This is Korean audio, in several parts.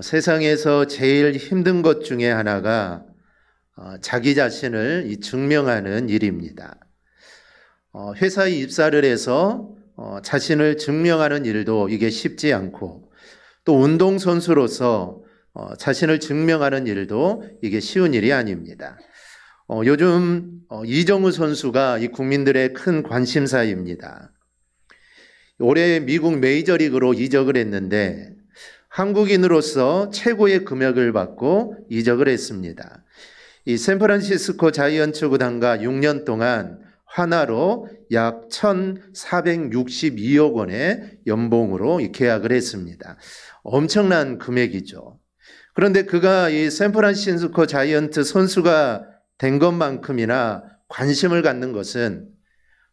세상에서 제일 힘든 것 중에 하나가 자기 자신을 증명하는 일입니다. 회사에 입사를 해서 자신을 증명하는 일도 이게 쉽지 않고, 또 운동선수로서 자신을 증명하는 일도 이게 쉬운 일이 아닙니다. 요즘 이정우 선수가 이 국민들의 큰 관심사입니다. 올해 미국 메이저리그로 이적을 했는데 한국인으로서 최고의 금액을 받고 이적을 했습니다. 이 샌프란시스코 자이언츠 구단과 6년 동안 하나로 약 1,462억 원의 연봉으로 계약을 했습니다. 엄청난 금액이죠. 그런데 그가 이 샌프란시스코 자이언츠 선수가 된 것만큼이나 관심을 갖는 것은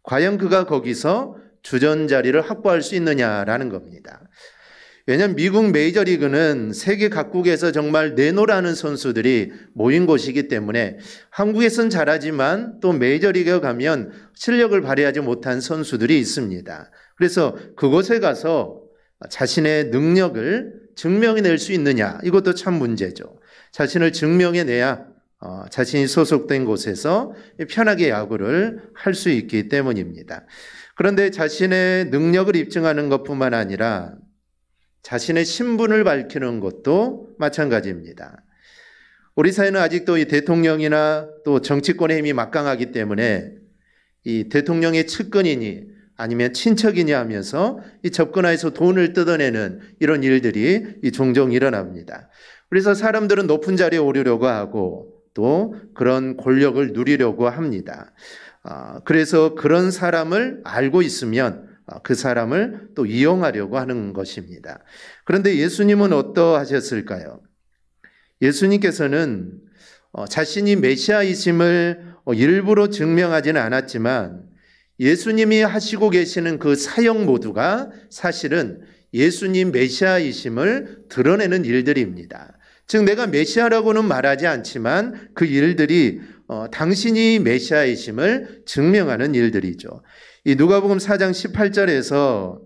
과연 그가 거기서 주전 자리를 확보할 수 있느냐라는 겁니다. 왜냐하면 미국 메이저리그는 세계 각국에서 정말 내노라는 선수들이 모인 곳이기 때문에 한국에선 잘하지만 또 메이저리그에 가면 실력을 발휘하지 못한 선수들이 있습니다. 그래서 그곳에 가서 자신의 능력을 증명해낼 수 있느냐, 이것도 참 문제죠. 자신을 증명해내야 자신이 소속된 곳에서 편하게 야구를 할 수 있기 때문입니다. 그런데 자신의 능력을 입증하는 것뿐만 아니라 자신의 신분을 밝히는 것도 마찬가지입니다. 우리 사회는 아직도 이 대통령이나 또 정치권의 힘이 막강하기 때문에 이 대통령의 측근이니 아니면 친척이니 하면서 이 접근해서 돈을 뜯어내는 이런 일들이 종종 일어납니다. 그래서 사람들은 높은 자리에 오르려고 하고 또 그런 권력을 누리려고 합니다. 그래서 그런 사람을 알고 있으면 그 사람을 또 이용하려고 하는 것입니다. 그런데 예수님은 어떠하셨을까요? 예수님께서는 자신이 메시아이심을 일부러 증명하지는 않았지만 예수님이 하시고 계시는 그 사역 모두가 사실은 예수님 메시아이심을 드러내는 일들입니다. 즉 내가 메시아라고는 말하지 않지만 그 일들이 당신이 메시아이심을 증명하는 일들이죠. 이 누가복음 4장 18절에서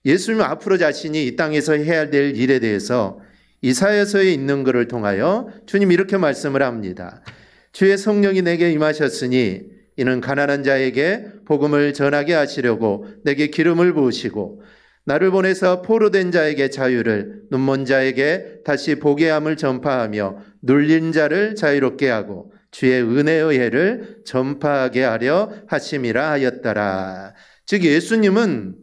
예수님 앞으로 자신이 이 땅에서 해야 될 일에 대해서 이사야서에 있는 것을 통하여 주님이 이렇게 말씀을 합니다. 주의 성령이 내게 임하셨으니 이는 가난한 자에게 복음을 전하게 하시려고 내게 기름을 부으시고 나를 보내서 포로된 자에게 자유를, 눈먼 자에게 다시 보게 함을 전파하며 눌린 자를 자유롭게 하고 주의 은혜의 해를 전파하게 하려 하심이라 하였더라. 즉 예수님은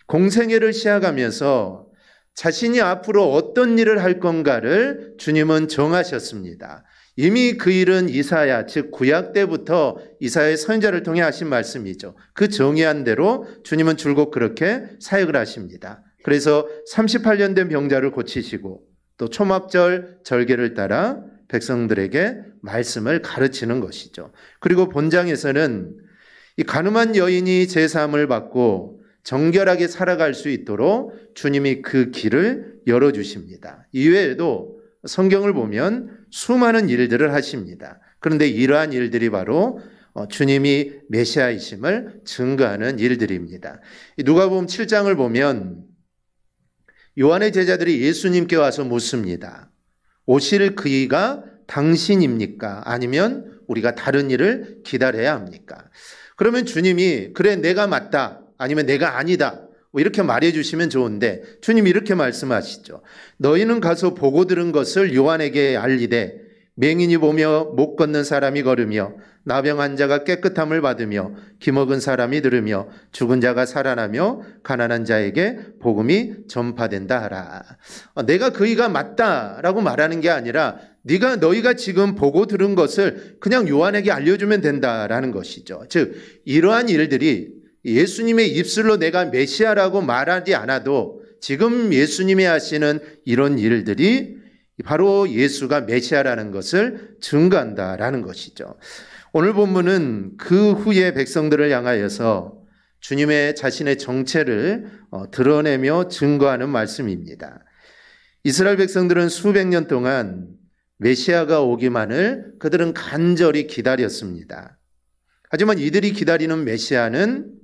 공생애를 시작하면서 자신이 앞으로 어떤 일을 할 건가를 주님은 정하셨습니다. 이미 그 일은 이사야, 즉 구약 때부터 이사야의 선지자를 통해 하신 말씀이죠. 그 정의한 대로 주님은 줄곧 그렇게 사역을 하십니다. 그래서 38년 된 병자를 고치시고 또 초막절 절개를 따라 백성들에게 말씀을 가르치는 것이죠. 그리고 본장에서는 이 가늠한 여인이 제사함을 받고 정결하게 살아갈 수 있도록 주님이 그 길을 열어주십니다. 이외에도 성경을 보면 수많은 일들을 하십니다. 그런데 이러한 일들이 바로 주님이 메시아이심을 증거하는 일들입니다. 누가복음 7장을 보면 요한의 제자들이 예수님께 와서 묻습니다. 오실 그이가 당신입니까? 아니면 우리가 다른 일을 기다려야 합니까? 그러면 주님이 그래 내가 맞다 아니면 내가 아니다 이렇게 말해주시면 좋은데 주님이 이렇게 말씀하시죠. 너희는 가서 보고 들은 것을 요한에게 알리되 맹인이 보며 못 걷는 사람이 걸으며 나병 환자가 깨끗함을 받으며 기먹은 사람이 들으며 죽은 자가 살아나며 가난한 자에게 복음이 전파된다 하라. 내가 그이가 맞다라고 말하는 게 아니라 너희가 지금 보고 들은 것을 그냥 요한에게 알려주면 된다라는 것이죠. 즉 이러한 일들이 예수님의 입술로 내가 메시아라고 말하지 않아도 지금 예수님이 하시는 이런 일들이 바로 예수가 메시아라는 것을 증거한다라는 것이죠. 오늘 본문은 그 후에 백성들을 향하여서 주님의 자신의 정체를 드러내며 증거하는 말씀입니다. 이스라엘 백성들은 수백 년 동안 메시아가 오기만을 그들은 간절히 기다렸습니다. 하지만 이들이 기다리는 메시아는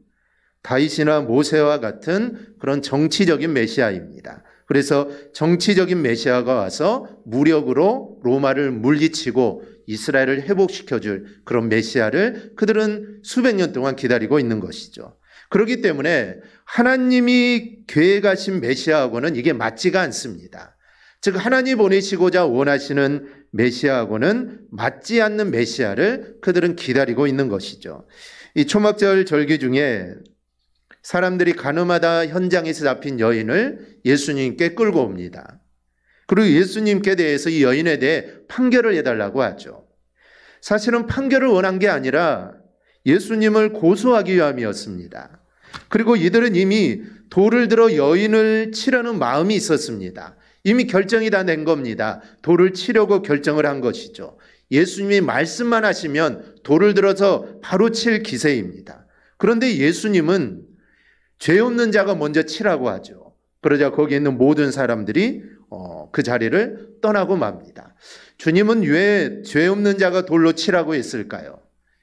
다윗이나 모세와 같은 그런 정치적인 메시아입니다. 그래서 정치적인 메시아가 와서 무력으로 로마를 물리치고 이스라엘을 회복시켜줄 그런 메시아를 그들은 수백 년 동안 기다리고 있는 것이죠. 그렇기 때문에 하나님이 계획하신 메시아하고는 이게 맞지가 않습니다. 즉 하나님 보내시고자 원하시는 메시아하고는 맞지 않는 메시아를 그들은 기다리고 있는 것이죠. 이 초막절 절기 중에 사람들이 가늠하다 현장에서 잡힌 여인을 예수님께 끌고 옵니다. 그리고 예수님께 대해서 이 여인에 대해 판결을 해달라고 하죠. 사실은 판결을 원한 게 아니라 예수님을 고소하기 위함이었습니다. 그리고 이들은 이미 돌을 들어 여인을 치려는 마음이 있었습니다. 이미 결정이 다 낸 겁니다. 돌을 치려고 결정을 한 것이죠. 예수님이 말씀만 하시면 돌을 들어서 바로 칠 기세입니다. 그런데 예수님은 죄 없는 자가 먼저 치라고 하죠. 그러자 거기 있는 모든 사람들이 그 자리를 떠나고 맙니다. 주님은 왜 죄 없는 자가 돌로 치라고 했을까요?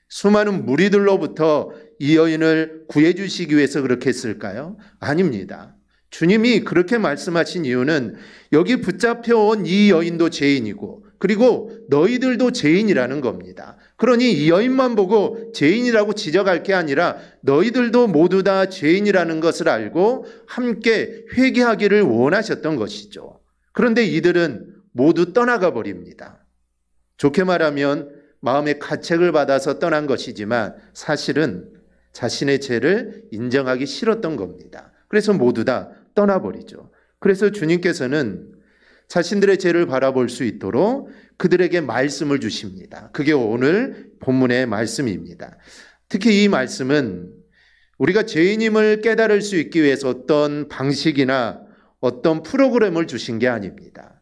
수많은 무리들로부터 이 여인을 구해주시기 위해서 그렇게 했을까요? 아닙니다. 주님이 그렇게 말씀하신 이유는 여기 붙잡혀온 이 여인도 죄인이고 그리고 너희들도 죄인이라는 겁니다. 그러니 이 여인만 보고 죄인이라고 지적할 게 아니라 너희들도 모두 다 죄인이라는 것을 알고 함께 회개하기를 원하셨던 것이죠. 그런데 이들은 모두 떠나가 버립니다. 좋게 말하면 마음의 가책을 받아서 떠난 것이지만 사실은 자신의 죄를 인정하기 싫었던 겁니다. 그래서 모두 다 떠나버리죠. 그래서 주님께서는 자신들의 죄를 바라볼 수 있도록 그들에게 말씀을 주십니다. 그게 오늘 본문의 말씀입니다. 특히 이 말씀은 우리가 죄인임을 깨달을 수 있기 위해서 어떤 방식이나 어떤 프로그램을 주신 게 아닙니다.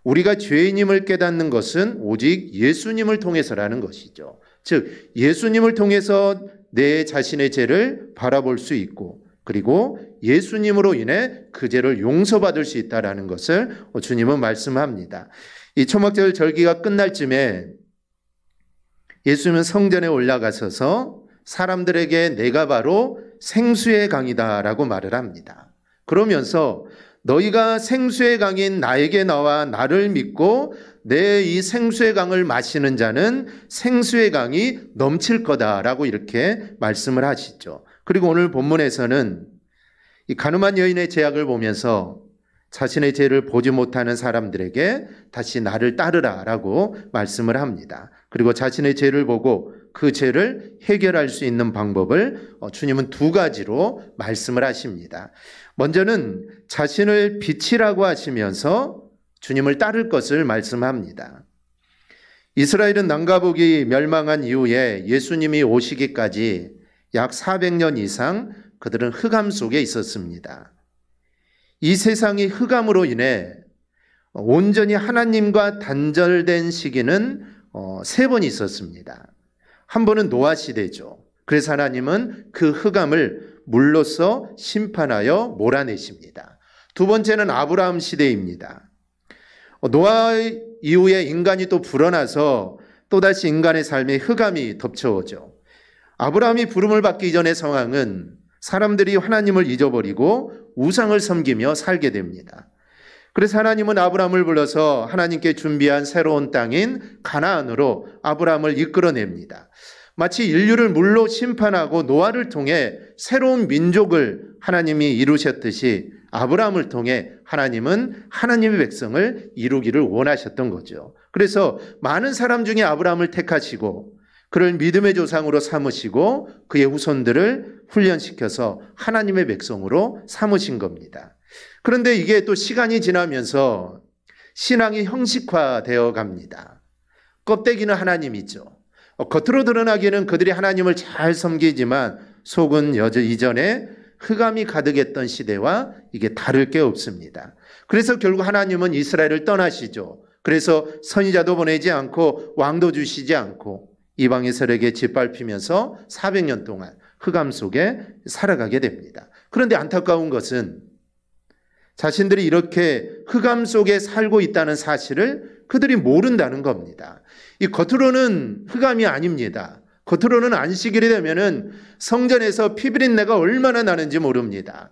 우리가 죄인임을 깨닫는 것은 오직 예수님을 통해서라는 것이죠. 즉 예수님을 통해서 내 자신의 죄를 바라볼 수 있고 그리고 예수님으로 인해 그 죄를 용서받을 수 있다는 것을 주님은 말씀합니다. 이 초막절 절기가 끝날 쯤에 예수님은 성전에 올라가셔서 사람들에게 내가 바로 생수의 강이다라고 말을 합니다. 그러면서 너희가 생수의 강인 나에게 나와 나를 믿고 내 이 생수의 강을 마시는 자는 생수의 강이 넘칠 거다라고 이렇게 말씀을 하시죠. 그리고 오늘 본문에서는 이 가늠한 여인의 죄악을 보면서 자신의 죄를 보지 못하는 사람들에게 다시 나를 따르라라고 말씀을 합니다. 그리고 자신의 죄를 보고 그 죄를 해결할 수 있는 방법을 주님은 두 가지로 말씀을 하십니다. 먼저는 자신을 빛이라고 하시면서 주님을 따를 것을 말씀합니다. 이스라엘은 남가복이 멸망한 이후에 예수님이 오시기까지 약 400년 이상 그들은 흑암 속에 있었습니다. 이 세상이 흑암으로 인해 온전히 하나님과 단절된 시기는 3번 있었습니다. 한 번은 노아 시대죠. 그래서 하나님은 그 흑암을 물로써 심판하여 몰아내십니다. 두 번째는 아브라함 시대입니다. 노아 이후에 인간이 또 불어나서 또다시 인간의 삶에 흑암이 덮쳐오죠. 아브라함이 부름을 받기 이전의 상황은 사람들이 하나님을 잊어버리고 우상을 섬기며 살게 됩니다. 그래서 하나님은 아브라함을 불러서 하나님께 준비한 새로운 땅인 가나안으로 아브라함을 이끌어냅니다. 마치 인류를 물로 심판하고 노아를 통해 새로운 민족을 하나님이 이루셨듯이 아브라함을 통해 하나님은 하나님의 백성을 이루기를 원하셨던 거죠. 그래서 많은 사람 중에 아브라함을 택하시고 그를 믿음의 조상으로 삼으시고 그의 후손들을 훈련시켜서 하나님의 백성으로 삼으신 겁니다. 그런데 이게 또 시간이 지나면서 신앙이 형식화되어 갑니다. 껍데기는 하나님이죠. 겉으로 드러나기는 그들이 하나님을 잘 섬기지만 속은 이전에 흑암이 가득했던 시대와 이게 다를 게 없습니다. 그래서 결국 하나님은 이스라엘을 떠나시죠. 그래서 선지자도 보내지 않고 왕도 주시지 않고 이방의 세력에 짓밟히면서 400년 동안 흑암 속에 살아가게 됩니다. 그런데 안타까운 것은 자신들이 이렇게 흑암 속에 살고 있다는 사실을 그들이 모른다는 겁니다. 이 겉으로는 흑암이 아닙니다. 겉으로는 안식일이 되면은 성전에서 피비린내가 얼마나 나는지 모릅니다.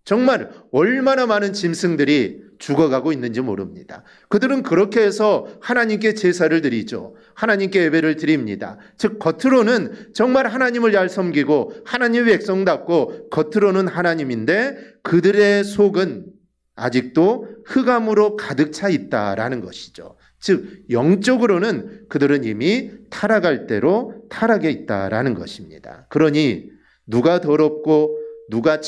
정말 얼마나 많은 짐승들이 죽어가고 있는지 모릅니다. 그들은 그렇게 해서 하나님께 제사를 드리죠. 하나님께 예배를 드립니다. 즉 겉으로는 정말 하나님을 잘 섬기고 하나님의 백성답고 겉으로는 하나님인데 그들의 속은 아직도 흑암으로 가득 차 있다라는 것이죠. 즉 영적으로는 그들은 이미 타락할 대로 타락해 있다라는 것입니다. 그러니 누가 더럽고 누가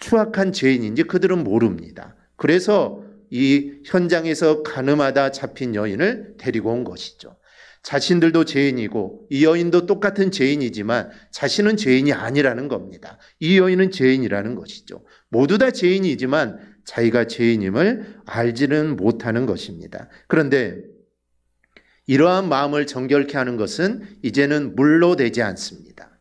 추악한 죄인인지 그들은 모릅니다. 그래서 이 현장에서 가늠하다 잡힌 여인을 데리고 온 것이죠. 자신들도 죄인이고 이 여인도 똑같은 죄인이지만 자신은 죄인이 아니라는 겁니다. 이 여인은 죄인이라는 것이죠. 모두 다 죄인이지만 자기가 죄인임을 알지는 못하는 것입니다. 그런데 이러한 마음을 정결케 하는 것은 이제는 물로 되지 않습니다.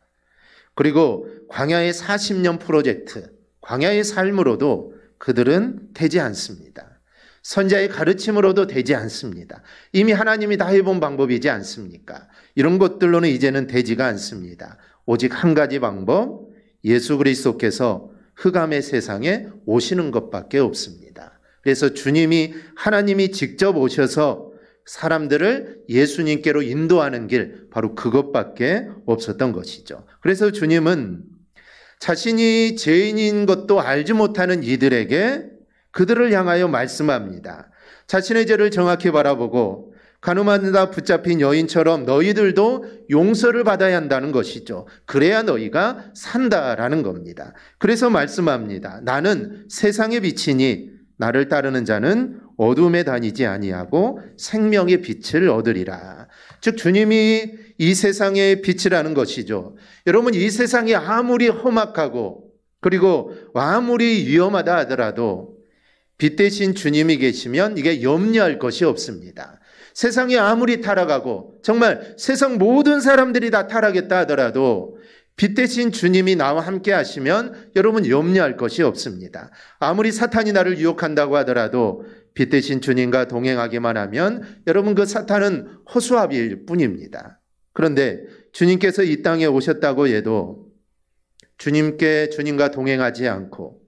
그리고 광야의 40년 프로젝트, 광야의 삶으로도 그들은 되지 않습니다. 선자의 가르침으로도 되지 않습니다. 이미 하나님이 다 해본 방법이지 않습니까? 이런 것들로는 이제는 되지가 않습니다. 오직 한 가지 방법, 예수 그리스도께서 흑암의 세상에 오시는 것밖에 없습니다. 그래서 주님이 하나님이 직접 오셔서 사람들을 예수님께로 인도하는 길, 바로 그것밖에 없었던 것이죠. 그래서 주님은 자신이 죄인인 것도 알지 못하는 이들에게 그들을 향하여 말씀합니다. 자신의 죄를 정확히 바라보고 가늠하다 붙잡힌 여인처럼 너희들도 용서를 받아야 한다는 것이죠. 그래야 너희가 산다라는 겁니다. 그래서 말씀합니다. 나는 세상의 빛이니 나를 따르는 자는 어둠에 다니지 아니하고 생명의 빛을 얻으리라. 즉 주님이 이 세상의 빛이라는 것이죠. 여러분 이 세상이 아무리 험악하고 그리고 아무리 위험하다 하더라도 빛 대신 주님이 계시면 이게 염려할 것이 없습니다. 세상이 아무리 타락하고 정말 세상 모든 사람들이 다 타락했다 하더라도 빛 대신 주님이 나와 함께 하시면 여러분 염려할 것이 없습니다. 아무리 사탄이 나를 유혹한다고 하더라도 빛 대신 주님과 동행하기만 하면 여러분 그 사탄은 허수아비일 뿐입니다. 그런데 주님께서 이 땅에 오셨다고 해도 주님과 동행하지 않고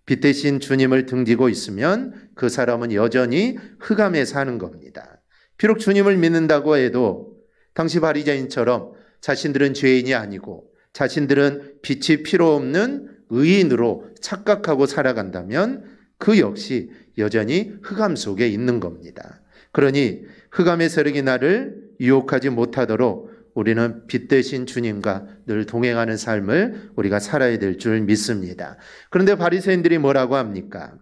빛 대신 주님을 등지고 있으면 그 사람은 여전히 흑암에 사는 겁니다. 비록 주님을 믿는다고 해도 당시 바리새인처럼 자신들은 죄인이 아니고 자신들은 빛이 필요 없는 의인으로 착각하고 살아간다면 그 역시 여전히 흑암 속에 있는 겁니다. 그러니 흑암의 세력이 나를 유혹하지 못하도록 우리는 빛 대신 주님과 늘 동행하는 삶을 우리가 살아야 될 줄 믿습니다. 그런데 바리새인들이 뭐라고 합니까?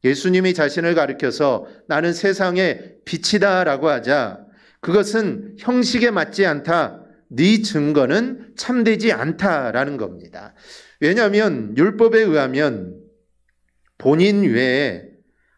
예수님이 자신을 가리켜서 나는 세상의 빛이다라고 하자 그것은 형식에 맞지 않다. 네 증거는 참되지 않다라는 겁니다. 왜냐하면 율법에 의하면 본인 외에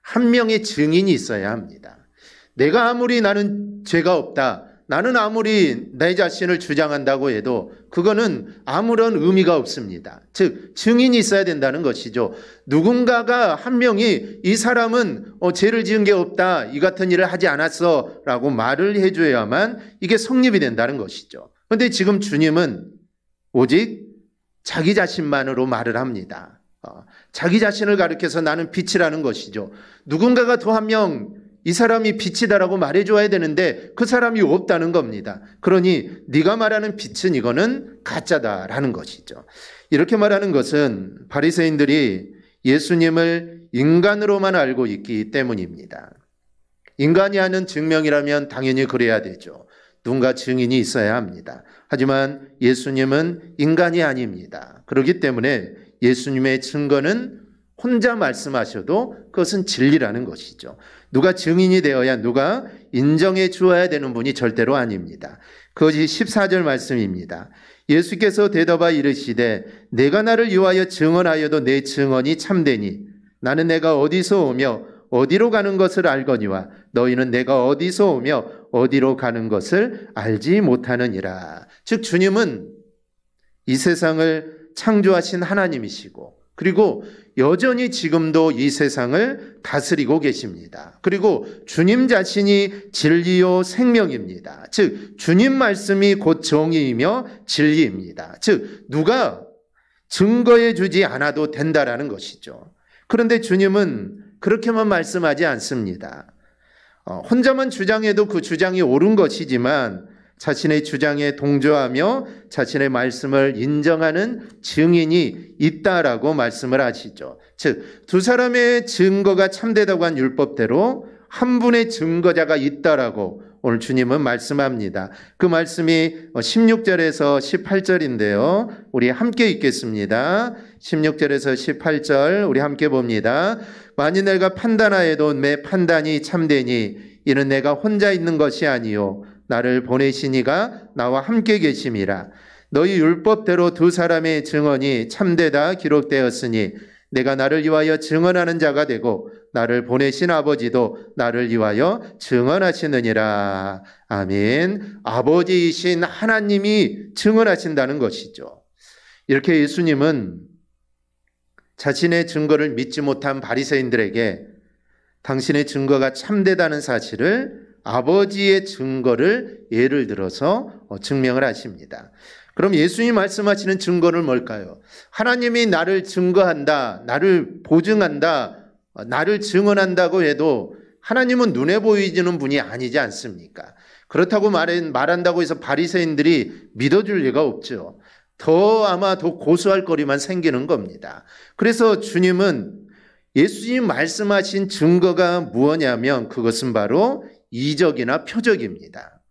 한 명의 증인이 있어야 합니다. 내가 아무리 나는 죄가 없다. 나는 아무리 내 자신을 주장한다고 해도 그거는 아무런 의미가 없습니다. 즉 증인이 있어야 된다는 것이죠. 누군가가 한 명이 이 사람은 죄를 지은 게 없다. 이 같은 일을 하지 않았어 라고 말을 해줘야만 이게 성립이 된다는 것이죠. 그런데 지금 주님은 오직 자기 자신만으로 말을 합니다. 자기 자신을 가리켜서 나는 빛이라는 것이죠. 누군가가 더 한 명 이 사람이 빛이다라고 말해줘야 되는데 그 사람이 없다는 겁니다. 그러니 네가 말하는 빛은 이거는 가짜다라는 것이죠. 이렇게 말하는 것은 바리새인들이 예수님을 인간으로만 알고 있기 때문입니다. 인간이 하는 증명이라면 당연히 그래야 되죠. 누군가 증인이 있어야 합니다. 하지만 예수님은 인간이 아닙니다. 그렇기 때문에 예수님의 증거는 혼자 말씀하셔도 그것은 진리라는 것이죠. 누가 증인이 되어야 누가 인정해 주어야 되는 분이 절대로 아닙니다. 그것이 14절 말씀입니다. 예수께서 대답하여 이르시되 내가 나를 위하여 증언하여도 내 증언이 참되니 나는 내가 어디서 오며 어디로 가는 것을 알거니와 너희는 내가 어디서 오며 어디로 가는 것을 알지 못하느니라. 즉 주님은 이 세상을 창조하신 하나님이시고 그리고 여전히 지금도 이 세상을 다스리고 계십니다. 그리고 주님 자신이 진리요 생명입니다. 즉 주님 말씀이 곧 정의이며 진리입니다. 즉 누가 증거해 주지 않아도 된다라는 것이죠. 그런데 주님은 그렇게만 말씀하지 않습니다. 혼자만 주장해도 그 주장이 옳은 것이지만 자신의 주장에 동조하며 자신의 말씀을 인정하는 증인이 있다라고 말씀을 하시죠. 즉, 두 사람의 증거가 참되다고 한 율법대로 한 분의 증거자가 있다라고 오늘 주님은 말씀합니다. 그 말씀이 16절에서 18절인데요. 우리 함께 읽겠습니다. 16절에서 18절 우리 함께 봅니다. 만일 내가 판단하여도 내 판단이 참되니 이는 내가 혼자 있는 것이 아니요 나를 보내신 이가 나와 함께 계심이라. 너희 율법대로 두 사람의 증언이 참되다 기록되었으니 내가 나를 위하여 증언하는 자가 되고 나를 보내신 아버지도 나를 위하여 증언하시느니라. 아멘. 아버지이신 하나님이 증언하신다는 것이죠. 이렇게 예수님은 자신의 증거를 믿지 못한 바리새인들에게 당신의 증거가 참되다는 사실을 아버지의 증거를 예를 들어서 증명을 하십니다. 그럼 예수님이 말씀하시는 증거는 뭘까요? 하나님이 나를 증거한다, 나를 보증한다, 나를 증언한다고 해도 하나님은 눈에 보이지는 분이 아니지 않습니까? 그렇다고 말한다고 해서 바리새인들이 믿어줄 리가 없죠. 아마 더 고소할 거리만 생기는 겁니다. 그래서 주님은 예수님 말씀하신 증거가 무엇이냐면 그것은 바로 이적이나 표적입니다.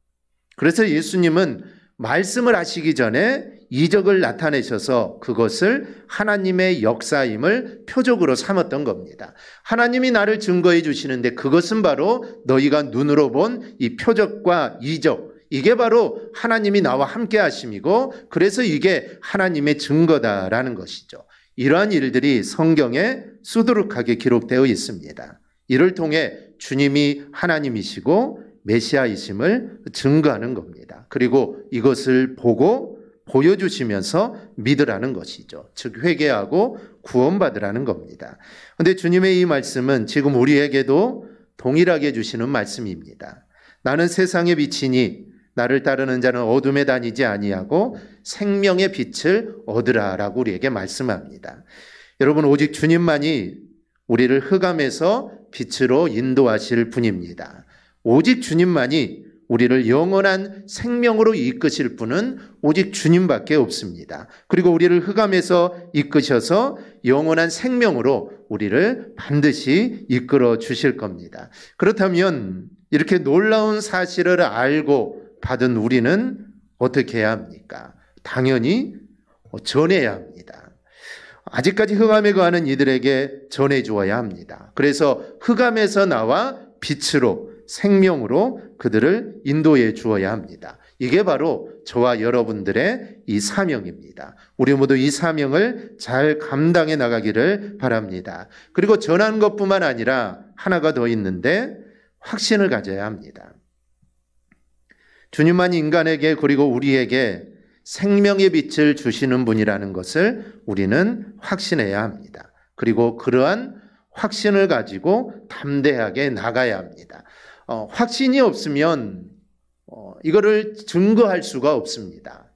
그래서 예수님은 말씀을 하시기 전에 이적을 나타내셔서 그것을 하나님의 역사임을 표적으로 삼았던 겁니다. 하나님이 나를 증거해 주시는데 그것은 바로 너희가 눈으로 본 이 표적과 이적, 이게 바로 하나님이 나와 함께 하심이고 그래서 이게 하나님의 증거다라는 것이죠. 이러한 일들이 성경에 수두룩하게 기록되어 있습니다. 이를 통해 주님이 하나님이시고 메시아이심을 증거하는 겁니다. 그리고 이것을 보고 보여주시면서 믿으라는 것이죠. 즉 회개하고 구원받으라는 겁니다. 그런데 주님의 이 말씀은 지금 우리에게도 동일하게 주시는 말씀입니다. 나는 세상의 빛이니 나를 따르는 자는 어둠에 다니지 아니하고 생명의 빛을 얻으라라고 우리에게 말씀합니다. 여러분, 오직 주님만이 우리를 흑암에서 빛으로 인도하실 분입니다. 오직 주님만이 우리를 영원한 생명으로 이끄실 분은 오직 주님밖에 없습니다. 그리고 우리를 흑암에서 이끄셔서 영원한 생명으로 우리를 반드시 이끌어 주실 겁니다. 그렇다면 이렇게 놀라운 사실을 알고 받은 우리는 어떻게 해야 합니까? 당연히 전해야 합니다. 아직까지 흑암에 거하는 이들에게 전해 주어야 합니다. 그래서 흑암에서 나와 빛으로 생명으로 그들을 인도해 주어야 합니다. 이게 바로 저와 여러분들의 이 사명입니다. 우리 모두 이 사명을 잘 감당해 나가기를 바랍니다. 그리고 전하는 것뿐만 아니라 하나가 더 있는데 확신을 가져야 합니다. 주님만이 인간에게 그리고 우리에게 생명의 빛을 주시는 분이라는 것을 우리는 확신해야 합니다. 그리고 그러한 확신을 가지고 담대하게 나가야 합니다. 확신이 없으면 이거를 증거할 수가 없습니다.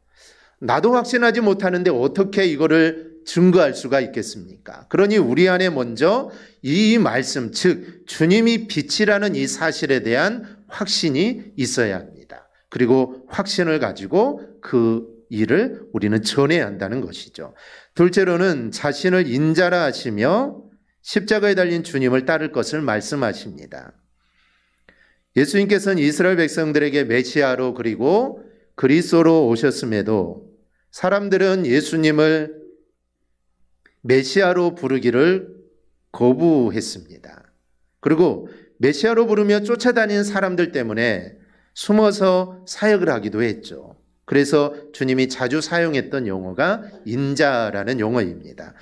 나도 확신하지 못하는데 어떻게 이거를 증거할 수가 있겠습니까? 그러니 우리 안에 먼저 이 말씀, 즉 주님이 빛이라는 이 사실에 대한 확신이 있어야 합니다. 그리고 확신을 가지고 그 일을 우리는 전해야 한다는 것이죠. 둘째로는 자신을 인자라 하시며 십자가에 달린 주님을 따를 것을 말씀하십니다. 예수님께서는 이스라엘 백성들에게 메시아로 그리고 그리스도로 오셨음에도 사람들은 예수님을 메시아로 부르기를 거부했습니다. 그리고 메시아로 부르며 쫓아다니는 사람들 때문에 숨어서 사역을 하기도 했죠. 그래서 주님이 자주 사용했던 용어가 인자라는 용어입니다.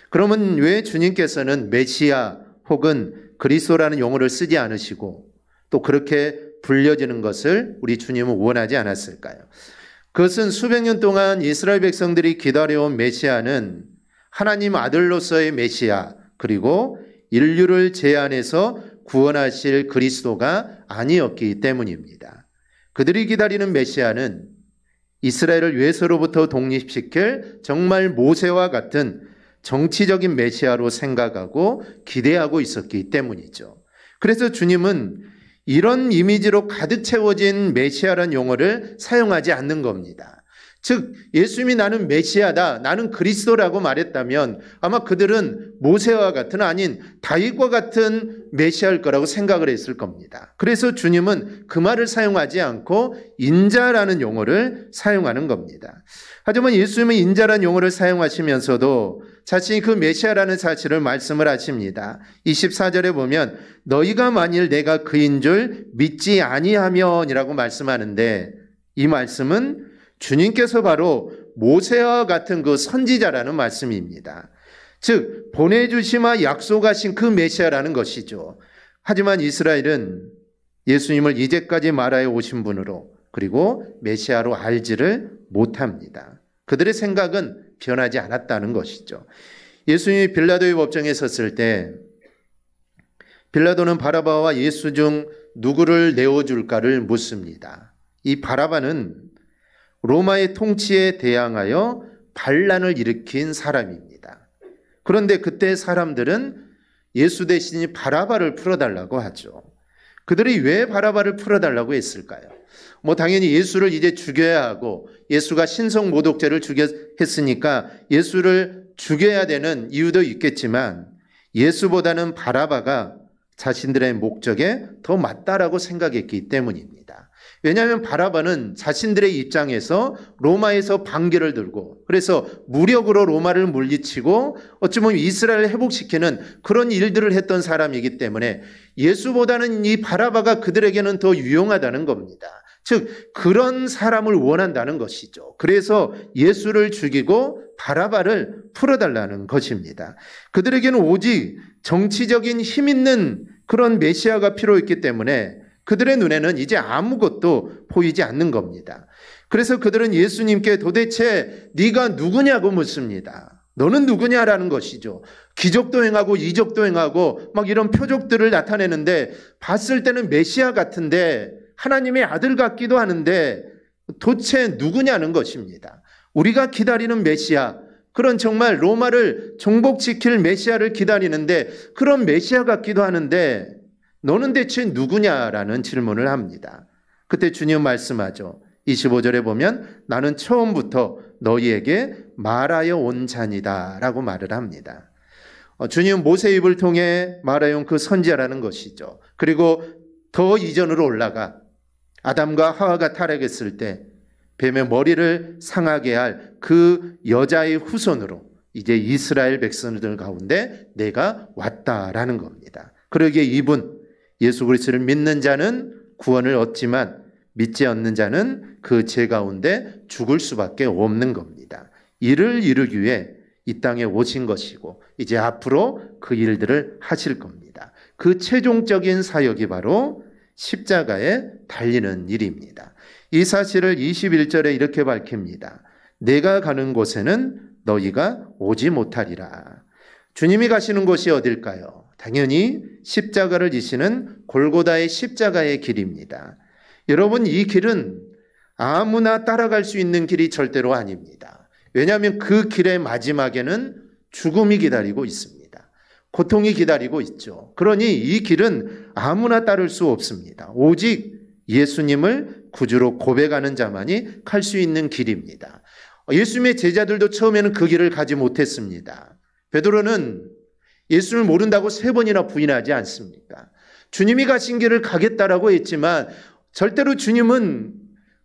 그러면 왜 주님께서는 메시아 혹은 그리스도라는 용어를 쓰지 않으시고 또 그렇게 불려지는 것을 우리 주님은 원하지 않았을까요? 그것은 수백 년 동안 이스라엘 백성들이 기다려온 메시아는 하나님 아들로서의 메시아 그리고 인류를 제한해서 구원하실 그리스도가 아니었기 때문입니다. 그들이 기다리는 메시아는 이스라엘을 외세로부터 독립시킬 정말 모세와 같은 정치적인 메시아로 생각하고 기대하고 있었기 때문이죠. 그래서 주님은 이런 이미지로 가득 채워진 메시아라는 용어를 사용하지 않는 겁니다. 즉 예수님이 나는 메시아다, 나는 그리스도라고 말했다면 아마 그들은 모세와 같은, 아닌 다윗과 같은 메시아일 거라고 생각을 했을 겁니다. 그래서 주님은 그 말을 사용하지 않고 인자라는 용어를 사용하는 겁니다. 하지만 예수님은 인자라는 용어를 사용하시면서도 자신이 그 메시아라는 사실을 말씀을 하십니다. 24절에 보면 너희가 만일 내가 그인 줄 믿지 아니하면이라고 말씀하는데, 이 말씀은 주님께서 바로 모세와 같은 그 선지자라는 말씀입니다. 즉 보내주시마 약속하신 그 메시아라는 것이죠. 하지만 이스라엘은 예수님을 이제까지 말하여 오신 분으로, 그리고 메시아로 알지를 못합니다. 그들의 생각은 변하지 않았다는 것이죠. 예수님이 빌라도의 법정에 섰을 때 빌라도는 바라바와 예수 중 누구를 내어줄까를 묻습니다. 이 바라바는 로마의 통치에 대항하여 반란을 일으킨 사람입니다. 그런데 그때 사람들은 예수 대신에 바라바를 풀어달라고 하죠. 그들이 왜 바라바를 풀어달라고 했을까요? 당연히 예수를 이제 죽여야 하고, 예수가 신성 모독죄를 했으니까 예수를 죽여야 되는 이유도 있겠지만, 예수보다는 바라바가 자신들의 목적에 더 맞다라고 생각했기 때문입니다. 왜냐하면 바라바는 자신들의 입장에서 로마에서 반기를 들고, 그래서 무력으로 로마를 물리치고 어찌 보면 이스라엘을 회복시키는 그런 일들을 했던 사람이기 때문에 예수보다는 이 바라바가 그들에게는 더 유용하다는 겁니다. 즉 그런 사람을 원한다는 것이죠. 그래서 예수를 죽이고 바라바를 풀어달라는 것입니다. 그들에게는 오직 정치적인 힘 있는 그런 메시아가 필요했기 때문에 그들의 눈에는 이제 아무것도 보이지 않는 겁니다. 그래서 그들은 예수님께 도대체 네가 누구냐고 묻습니다. 너는 누구냐라는 것이죠. 기적도 행하고 이적도 행하고 막 이런 표적들을 나타내는데, 봤을 때는 메시아 같은데, 하나님의 아들 같기도 하는데 도대체 누구냐는 것입니다. 우리가 기다리는 메시아, 그런 정말 로마를 정복시킬 메시아를 기다리는데 그런 메시아 같기도 하는데 너는 대체 누구냐라는 질문을 합니다. 그때 주님 말씀하죠. 25절에 보면 나는 처음부터 너희에게 말하여 온 자니다 라고 말을 합니다. 주님 모세 입을 통해 말하여 온 그 선지자라는 것이죠. 그리고 더 이전으로 올라가 아담과 하와가 타락했을 때 뱀의 머리를 상하게 할 그 여자의 후손으로 이제 이스라엘 백성들 가운데 내가 왔다라는 겁니다. 그러기에 이분 예수 그리스도를 믿는 자는 구원을 얻지만 믿지 않는 자는 그 죄 가운데 죽을 수밖에 없는 겁니다. 이를 이루기 위해 이 땅에 오신 것이고 이제 앞으로 그 일들을 하실 겁니다. 그 최종적인 사역이 바로 십자가에 달리는 일입니다. 이 사실을 21절에 이렇게 밝힙니다. 내가 가는 곳에는 너희가 오지 못하리라. 주님이 가시는 곳이 어딜까요? 당연히 십자가를 지시는 골고다의 십자가의 길입니다. 여러분, 이 길은 아무나 따라갈 수 있는 길이 절대로 아닙니다. 왜냐하면 그 길의 마지막에는 죽음이 기다리고 있습니다. 고통이 기다리고 있죠. 그러니 이 길은 아무나 따를 수 없습니다. 오직 예수님을 구주로 고백하는 자만이 갈 수 있는 길입니다. 예수님의 제자들도 처음에는 그 길을 가지 못했습니다. 베드로는 예수를 모른다고 3번이나 부인하지 않습니까? 주님이 가신 길을 가겠다라고 했지만 절대로 주님은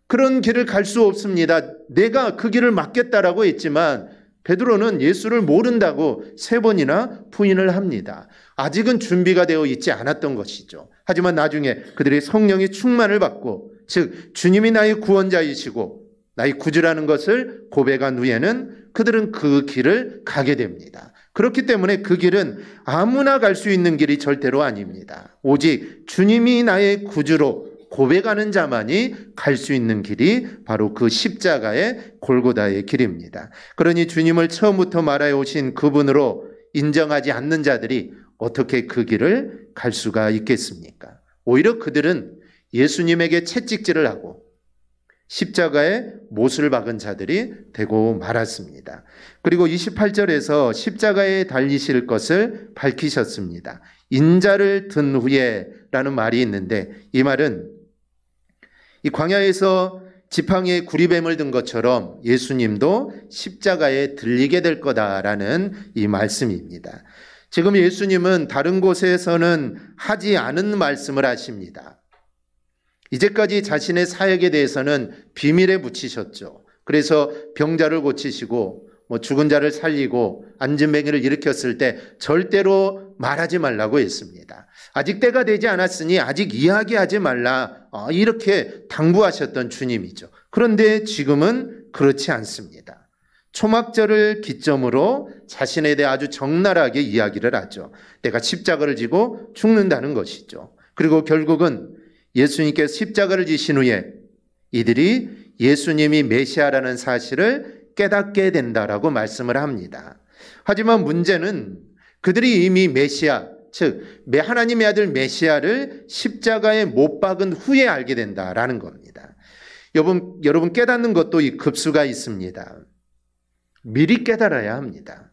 그런 길을 갈 수 없습니다. 내가 그 길을 막겠다라고 했지만 베드로는 예수를 모른다고 3번이나 부인을 합니다. 아직은 준비가 되어 있지 않았던 것이죠. 하지만 나중에 그들이 성령의 충만을 받고, 즉 주님이 나의 구원자이시고 나의 구주라는 것을 고백한 후에는 그들은 그 길을 가게 됩니다. 그렇기 때문에 그 길은 아무나 갈 수 있는 길이 절대로 아닙니다. 오직 주님이 나의 구주로 고백하는 자만이 갈 수 있는 길이 바로 그 십자가의 골고다의 길입니다. 그러니 주님을 처음부터 말하여 오신 그분으로 인정하지 않는 자들이 어떻게 그 길을 갈 수가 있겠습니까? 오히려 그들은 예수님에게 채찍질을 하고 십자가에 못을 박은 자들이 되고 말았습니다. 그리고 28절에서 십자가에 달리실 것을 밝히셨습니다. 인자를 든 후에 라는 말이 있는데, 이 말은 이 광야에서 지팡이에 구리뱀을 든 것처럼 예수님도 십자가에 들리게 될 거다라는 이 말씀입니다. 지금 예수님은 다른 곳에서는 하지 않은 말씀을 하십니다. 이제까지 자신의 사역에 대해서는 비밀에 붙이셨죠. 그래서 병자를 고치시고 죽은 자를 살리고 앉은 뱅이를 일으켰을 때 절대로 말하지 말라고 했습니다. 아직 때가 되지 않았으니 아직 이야기하지 말라, 이렇게 당부하셨던 주님이죠. 그런데 지금은 그렇지 않습니다. 초막절을 기점으로 자신에 대해 아주 적나라하게 이야기를 하죠. 내가 십자가를 지고 죽는다는 것이죠. 그리고 결국은 예수님께서 십자가를 지신 후에 이들이 예수님이 메시아라는 사실을 깨닫게 된다라고 말씀을 합니다. 하지만 문제는 그들이 이미 메시아, 즉 하나님의 아들 메시아를 십자가에 못 박은 후에 알게 된다라는 겁니다. 여러분 깨닫는 것도 이 급수가 있습니다. 미리 깨달아야 합니다.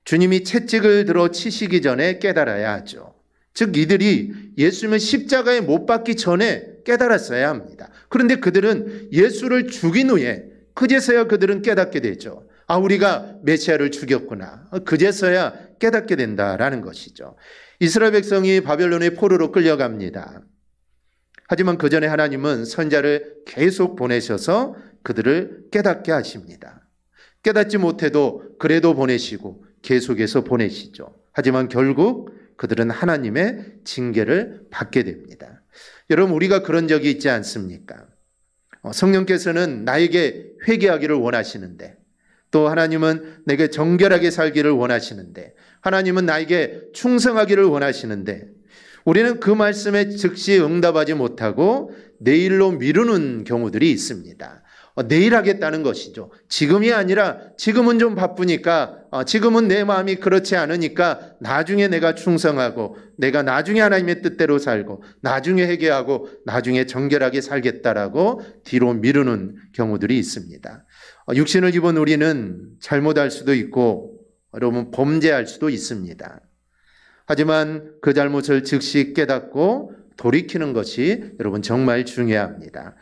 주님이 채찍을 들어 치시기 전에 깨달아야 하죠. 즉 이들이 예수님을 십자가에 못 박기 전에 깨달았어야 합니다. 그런데 그들은 예수를 죽인 후에 그제서야 그들은 깨닫게 되죠. 우리가 메시아를 죽였구나. 그제서야 깨닫게 된다라는 것이죠. 이스라엘 백성이 바벨론의 포로로 끌려갑니다. 하지만 그 전에 하나님은 선지자를 계속 보내셔서 그들을 깨닫게 하십니다. 깨닫지 못해도 그래도 보내시고 계속해서 보내시죠. 하지만 결국 그들은 하나님의 징계를 받게 됩니다. 여러분, 우리가 그런 적이 있지 않습니까? 성령께서는 나에게 회개하기를 원하시는데, 또 하나님은 내게 정결하게 살기를 원하시는데, 하나님은 나에게 충성하기를 원하시는데, 우리는 그 말씀에 즉시 응답하지 못하고 내일로 미루는 경우들이 있습니다. 내일 하겠다는 것이죠. 지금이 아니라 지금은 좀 바쁘니까, 지금은 내 마음이 그렇지 않으니까 나중에 내가 충성하고 내가 나중에 하나님의 뜻대로 살고 나중에 회개하고 나중에 정결하게 살겠다라고 뒤로 미루는 경우들이 있습니다. 육신을 입은 우리는 잘못할 수도 있고 여러분 범죄할 수도 있습니다. 하지만 그 잘못을 즉시 깨닫고 돌이키는 것이 여러분 정말 중요합니다.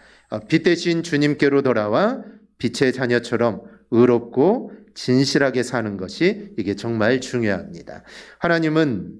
빛 대신 주님께로 돌아와 빛의 자녀처럼 의롭고 진실하게 사는 것이 이게 정말 중요합니다. 하나님은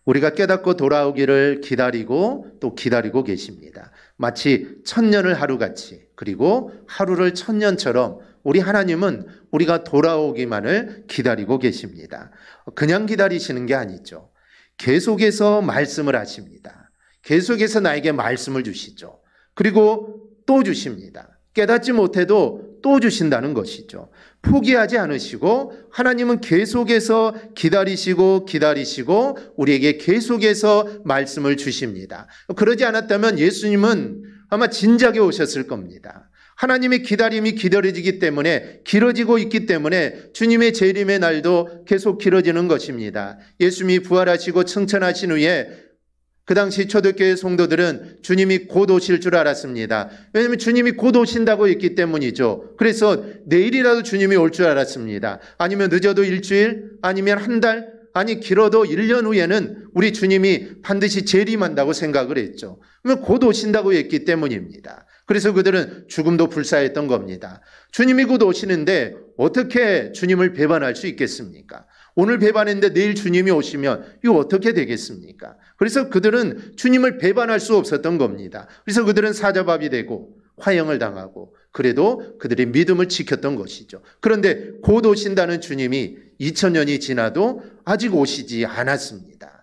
우리가 깨닫고 돌아오기를 기다리고 또 기다리고 계십니다. 마치 천년을 하루같이, 그리고 하루를 천년처럼 우리 하나님은 우리가 돌아오기만을 기다리고 계십니다. 그냥 기다리시는 게 아니죠. 계속해서 말씀을 하십니다. 계속해서 나에게 말씀을 주시죠. 그리고 또 주십니다. 깨닫지 못해도 또 주신다는 것이죠. 포기하지 않으시고 하나님은 계속해서 기다리시고 우리에게 계속해서 말씀을 주십니다. 그러지 않았다면 예수님은 아마 진작에 오셨을 겁니다. 하나님의 기다림이 기다려지기 때문에, 길어지고 있기 때문에 주님의 재림의 날도 계속 길어지는 것입니다. 예수님이 부활하시고 승천하신 후에 그 당시 초대교회 성도들은 주님이 곧 오실 줄 알았습니다. 왜냐하면 주님이 곧 오신다고 했기 때문이죠. 그래서 내일이라도 주님이 올 줄 알았습니다. 아니면 늦어도 일주일, 아니면 한 달, 아니 길어도 1년 후에는 우리 주님이 반드시 재림한다고 생각을 했죠. 그러면 곧 오신다고 했기 때문입니다. 그래서 그들은 죽음도 불사했던 겁니다. 주님이 곧 오시는데 어떻게 주님을 배반할 수 있겠습니까? 오늘 배반했는데 내일 주님이 오시면 이거 어떻게 되겠습니까? 그래서 그들은 주님을 배반할 수 없었던 겁니다. 그래서 그들은 사자밥이 되고 화형을 당하고 그래도 그들의 믿음을 지켰던 것이죠. 그런데 곧 오신다는 주님이 2000년이 지나도 아직 오시지 않았습니다.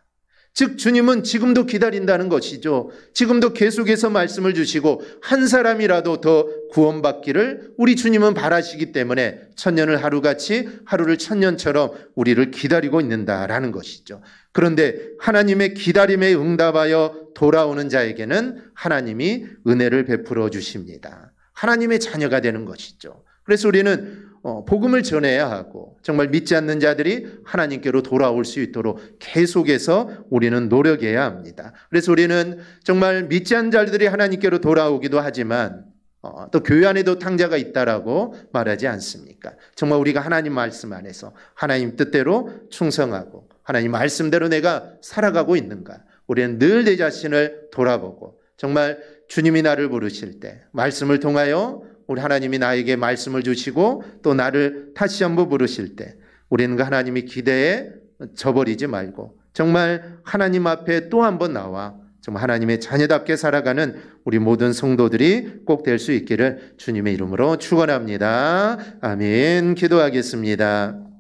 즉 주님은 지금도 기다린다는 것이죠. 지금도 계속해서 말씀을 주시고 한 사람이라도 더 구원받기를 우리 주님은 바라시기 때문에 천년을 하루같이 하루를 천년처럼 우리를 기다리고 있는다라는 것이죠. 그런데 하나님의 기다림에 응답하여 돌아오는 자에게는 하나님이 은혜를 베풀어 주십니다. 하나님의 자녀가 되는 것이죠. 그래서 우리는 복음을 전해야 하고 정말 믿지 않는 자들이 하나님께로 돌아올 수 있도록 계속해서 우리는 노력해야 합니다. 그래서 우리는 정말 믿지 않는 자들이 하나님께로 돌아오기도 하지만 또 교회 안에도 탕자가 있다라고 말하지 않습니까? 정말 우리가 하나님 말씀 안에서 하나님 뜻대로 충성하고 하나님 말씀대로 내가 살아가고 있는가? 우리는 늘 내 자신을 돌아보고 정말 주님이 나를 부르실 때 말씀을 통하여 우리 하나님이 나에게 말씀을 주시고 또 나를 다시 한번 부르실 때 우리는 그 하나님의 기대에 져버리지 말고 정말 하나님 앞에 또 한 번 나와 정말 하나님의 자녀답게 살아가는 우리 모든 성도들이 꼭 될 수 있기를 주님의 이름으로 축원합니다. 아멘. 기도하겠습니다.